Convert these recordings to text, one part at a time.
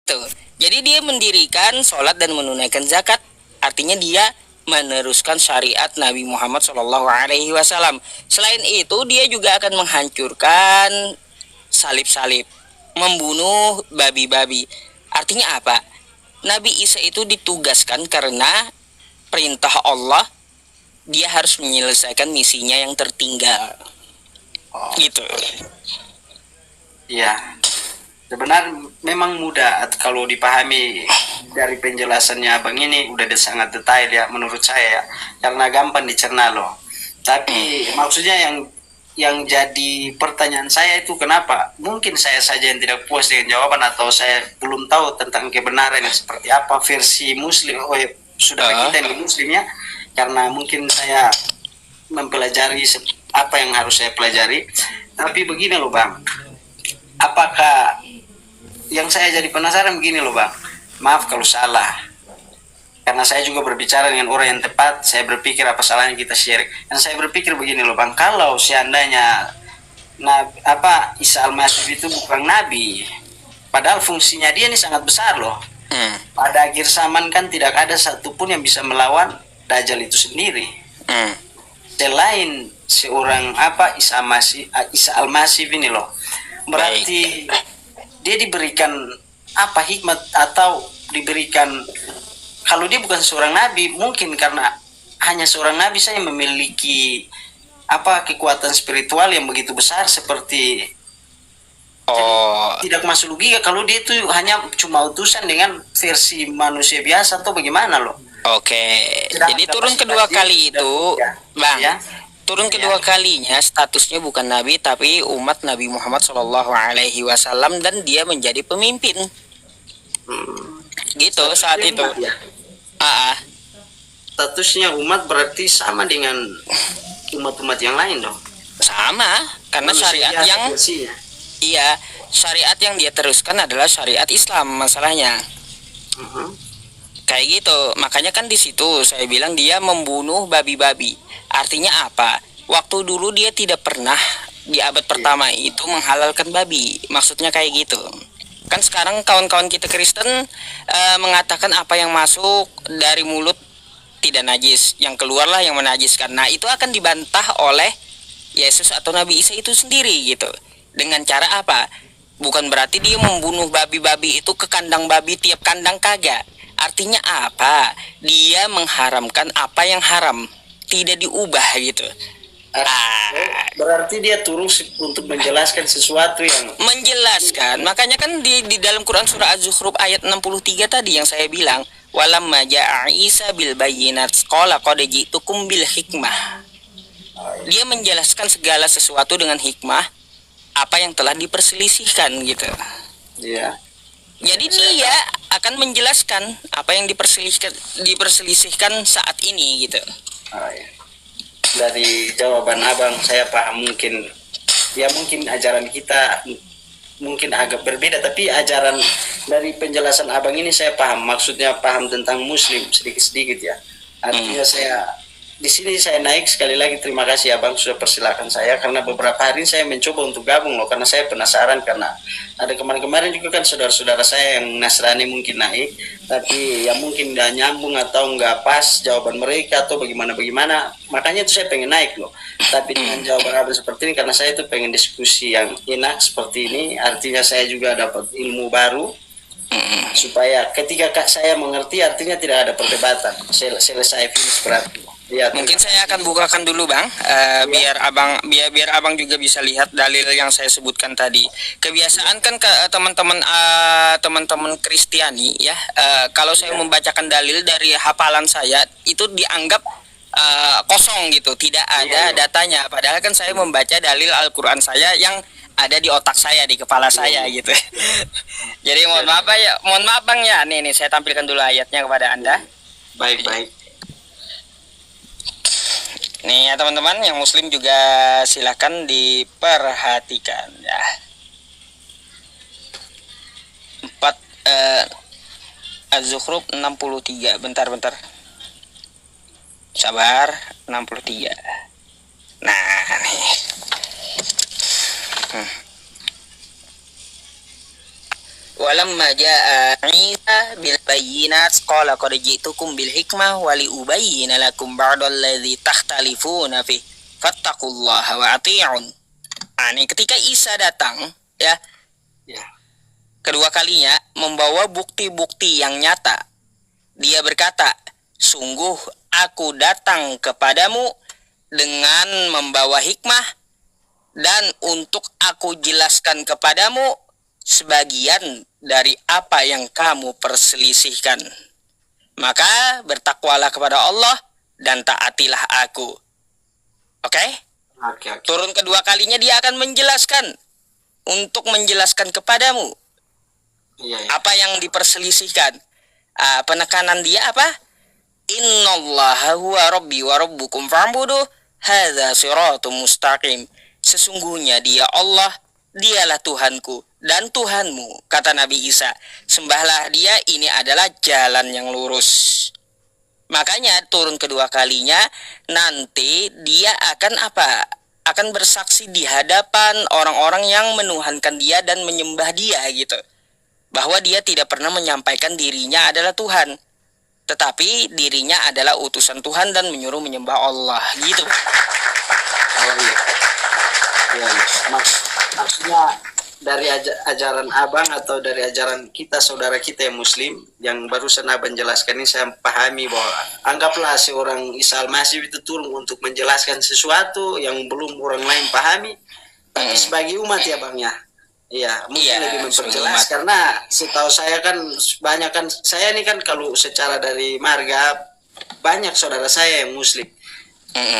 Tuh. Jadi dia mendirikan sholat dan menunaikan zakat. Artinya dia meneruskan syariat Nabi Muhammad Shallallahu Alaihi Wasallam. Selain itu, dia juga akan menghancurkan salib-salib, membunuh babi-babi. Artinya apa? Nabi Isa itu ditugaskan karena perintah Allah, dia harus menyelesaikan misinya yang tertinggal. Oh, Gitu. iya. Sebenarnya memang mudah kalau dipahami dari penjelasannya abang ini udah sangat detail ya menurut saya ya, karena gampang dicerna loh. Tapi maksudnya yang jadi pertanyaan saya itu kenapa? Mungkin saya saja yang tidak puas dengan jawaban atau saya belum tahu tentang kebenaran yang seperti apa versi Muslim. Oh ya, sudah kita yang Muslimnya, karena mungkin saya mempelajari apa yang harus saya pelajari. Tapi begini loh bang, apakah yang saya jadi penasaran begini loh bang, maaf kalau salah, karena saya juga berbicara dengan orang yang tepat, saya berpikir apa salahnya kita share. Dan saya berpikir begini loh bang, kalau seandainya Isa Al-Masih itu bukan nabi, padahal fungsinya dia ini sangat besar loh. Pada akhir zaman kan tidak ada satupun yang bisa melawan Dajjal itu sendiri. Selain seorang Isa Al-Masih ini loh. Berarti dia diberikan apa hikmat atau diberikan, kalau dia bukan seorang nabi mungkin karena hanya seorang nabi saya memiliki kekuatan spiritual yang begitu besar seperti tidak masuk logika kalau dia itu hanya cuma utusan dengan versi manusia biasa atau bagaimana loh. Oke, jadi turun kedua kali itu, bang. Ya. Turun kedua kalinya statusnya bukan nabi tapi umat Nabi Muhammad Shallallahu Alaihi Wasallam dan dia menjadi pemimpin. Gitu saat itu. Statusnya umat berarti sama dengan umat-umat yang lain dong. Sama, karena syariat yang iya syariat yang dia teruskan adalah syariat Islam masalahnya. Kayak gitu, makanya kan di situ saya bilang dia membunuh babi-babi. Artinya apa? Waktu dulu dia tidak pernah di abad pertama itu menghalalkan babi. Maksudnya kayak gitu. Kan sekarang kawan-kawan kita Kristen mengatakan apa yang masuk dari mulut tidak najis, yang keluarlah yang menajiskan. Nah, itu akan dibantah oleh Yesus atau Nabi Isa itu sendiri gitu. Dengan cara apa? Bukan berarti dia membunuh babi-babi itu ke kandang babi tiap kandang, kagak. Artinya apa? Dia mengharamkan apa yang haram, tidak diubah gitu. Berarti dia turun untuk menjelaskan sesuatu yang menjelaskan. Makanya kan di dalam Quran surah Az-Zukhruf ayat 63 tadi yang saya bilang, walamma ja'a Isa bil bayyinat qala qad ji'tukum bil hikmah. Dia menjelaskan segala sesuatu dengan hikmah apa yang telah diperselisihkan gitu. Iya. Jadi dia akan menjelaskan apa yang diperselisihkan saat ini gitu. Iya. Dari jawaban abang saya paham, mungkin ajaran kita mungkin agak berbeda, tapi ajaran dari penjelasan abang ini saya paham, maksudnya paham tentang Muslim sedikit-sedikit ya. Artinya saya di sini saya naik sekali lagi, terima kasih abang sudah persilakan saya, karena beberapa hari ini saya mencoba untuk gabung loh, karena saya penasaran, karena ada kemarin-kemarin juga kan saudara-saudara saya yang Nasrani mungkin naik, tapi yang mungkin nggak nyambung atau nggak pas jawaban mereka atau bagaimana, makanya itu saya pengen naik loh. Tapi dengan jawaban abang seperti ini, karena saya itu pengen diskusi yang enak seperti ini, artinya saya juga dapat ilmu baru, supaya ketika saya mengerti artinya tidak ada perdebatan, selesai finish berarti. Ya, mungkin saya akan bukakan dulu bang, biar abang juga bisa lihat dalil yang saya sebutkan tadi. Kebiasaan kan ke teman-teman Kristiani ya, kalau saya membacakan dalil dari hafalan saya itu dianggap kosong gitu, tidak ada datanya. Padahal kan saya membaca dalil Al-Quran saya yang ada di otak saya, di kepala saya gitu. Jadi mohon maaf bang ya. Nih saya tampilkan dulu ayatnya kepada Anda. Baik. Nih ya teman-teman yang Muslim juga silahkan diperhatikan ya. 4 Az-Zukhruf 63. Bentar. Sabar, 63. Nah, nih. walamma jaa Isa bil bayyinat qala qad ji'tukum bil hikmah wa li ubayyina lakum ba'dal ladzi takhtalifuna fi fattaqullaha wa ati'un. Ini ketika Isa datang ya, Ya. kedua kalinya membawa bukti-bukti yang nyata. Dia berkata, sungguh aku datang kepadamu dengan membawa hikmah dan untuk aku jelaskan kepadamu sebagian dari apa yang kamu perselisihkan. Maka bertakwalah kepada Allah dan taatilah aku. Oke? Oke, oke. Turun kedua kalinya dia akan menjelaskan untuk menjelaskan kepadamu Iya, iya. apa yang diperselisihkan. Penekanan dia apa? Innallaha huwa rabbi wa rabbukum fa'buduh hadza siratum mustaqim. Sesungguhnya dia Allah, dialah Tuhanku dan Tuhanmu, kata Nabi Isa. Sembahlah dia, ini adalah jalan yang lurus. Makanya turun kedua kalinya nanti dia akan apa? Akan bersaksi di hadapan orang-orang yang menuhankan dia dan menyembah dia gitu. Bahwa dia tidak pernah menyampaikan dirinya adalah Tuhan, tetapi dirinya adalah utusan Tuhan dan menyuruh menyembah Allah gitu. Oh iya. Iya, iya. Maksudnya dari ajaran abang atau dari ajaran kita, saudara kita yang muslim, yang barusan abang jelaskan ini saya pahami bahwa anggaplah seorang Isa Al-Masih itu turun untuk menjelaskan sesuatu yang belum orang lain pahami, tapi sebagai umat ya bang ya. Iya, mungkin Iya, lebih memperjelas sebagai umat. karena setahu saya kan banyak kan saya ini kan kalau secara dari marga banyak saudara saya yang muslim.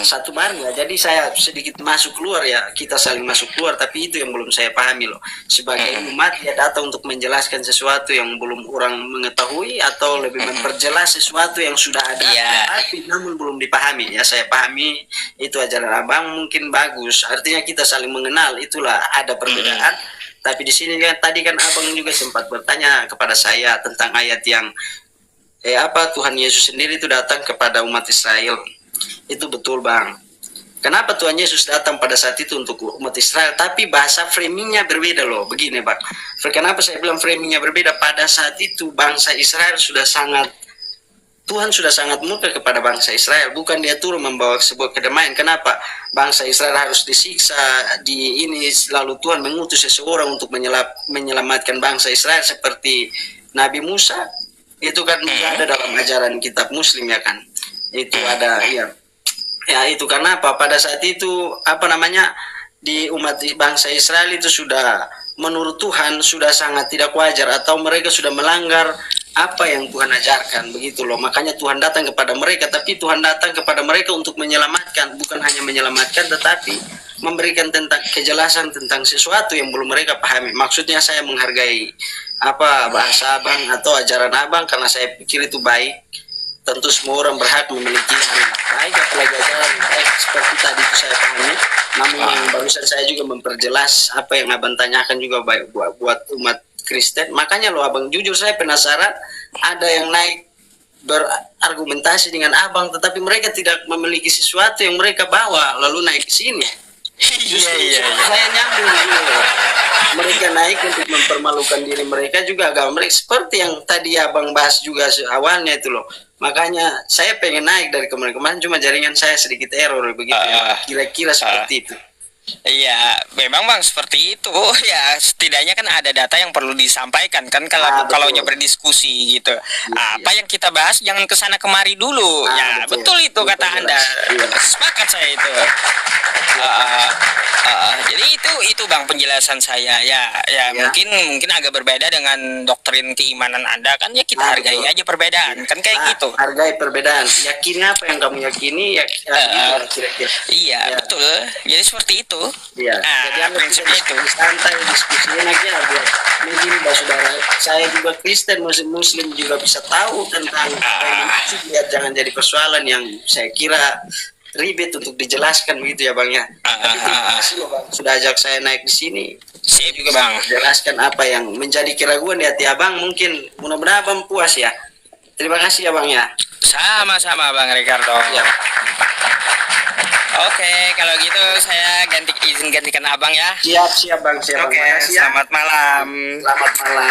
Satu marga, jadi saya sedikit masuk keluar ya, kita saling masuk keluar, tapi itu yang belum saya pahami loh. Sebagai umat dia datang untuk menjelaskan sesuatu yang belum orang mengetahui atau lebih memperjelas sesuatu yang sudah ada, Iya. tapi namun belum dipahami. Ya saya pahami itu ajaran abang mungkin bagus, artinya kita saling mengenal, itulah ada perbedaan. Tapi di sini kan tadi kan abang juga sempat bertanya kepada saya tentang ayat yang Tuhan Yesus sendiri itu datang kepada umat Israel. Itu betul bang. Kenapa Tuhan Yesus datang pada saat itu untuk umat Israel? Tapi bahasa framingnya berbeda loh. Begini bang. Kenapa saya bilang framingnya berbeda? Pada saat itu bangsa Israel sudah sangat, Tuhan sudah sangat murka kepada bangsa Israel. Bukan dia turun membawa sebuah kedamaian. Kenapa? Bangsa Israel harus disiksa di ini. Lalu Tuhan mengutus seseorang untuk menyelamatkan bangsa Israel seperti Nabi Musa. Itu kan juga ada dalam ajaran kitab Muslim ya kan. Itu ada ya itu karena apa pada saat itu di umat bangsa Israel itu sudah menurut Tuhan sudah sangat tidak wajar atau mereka sudah melanggar apa yang Tuhan ajarkan begitu loh. Makanya Tuhan datang kepada mereka, tapi Tuhan datang kepada mereka untuk menyelamatkan, bukan hanya menyelamatkan tetapi memberikan tentang kejelasan tentang sesuatu yang belum mereka pahami. Maksudnya saya menghargai bahasa abang atau ajaran abang karena saya pikir itu baik. Tentu semua orang berhak memiliki yang baik, apalagi ajaran baik seperti tadi itu saya pahami. Namun yang barusan saya juga memperjelas apa yang abang tanyakan juga baik buat umat Kristen. Makanya loh abang, jujur saya penasaran ada yang naik berargumentasi dengan abang, tetapi mereka tidak memiliki sesuatu yang mereka bawa lalu naik ke sini. Justru saya nyambung dulu. Mereka naik untuk mempermalukan diri mereka juga agama mereka seperti yang tadi abang bahas juga awalnya itu loh. Makanya saya pengen naik dari kemarin-kemarin, cuma jaringan saya sedikit error begitu ya. Kira-kira seperti itu. Iya, memang bang seperti itu ya. Setidaknya kan ada data yang perlu disampaikan kan kalau berdiskusi gitu. Apa yang kita bahas jangan kesana kemari dulu. Ya betul itu kata Anda. Sepakat saya itu. Jadi itu bang penjelasan saya ya. Mungkin agak berbeda dengan doktrin keimanan Anda kan ya, kita hargai aja perbedaan kan kayak gitu. Hargai perbedaan, yakini apa yang kamu yakini ya, kira-kira. Iya betul, jadi seperti itu. Iya. Jadi prinsipnya itu santai diskusinya aja buat begini saudara. Saya juga Kristen, Muslim juga bisa tahu tentang biar jangan jadi persoalan yang saya kira ribet untuk dijelaskan begitu ya bang ya. Terima kasih loh bang sudah ajak saya naik di sini. Sip Juga bang. jelaskan apa yang menjadi keraguan di hati abang, mungkin mudah-mudahan abang puas ya. Terima kasih ya bang ya. Sama-sama bang Ricardo. Ya. Oke, kalau gitu saya izin gantikan abang ya. Siap bang. Siap Oke, bang. Makasih ya. selamat malam. Selamat malam.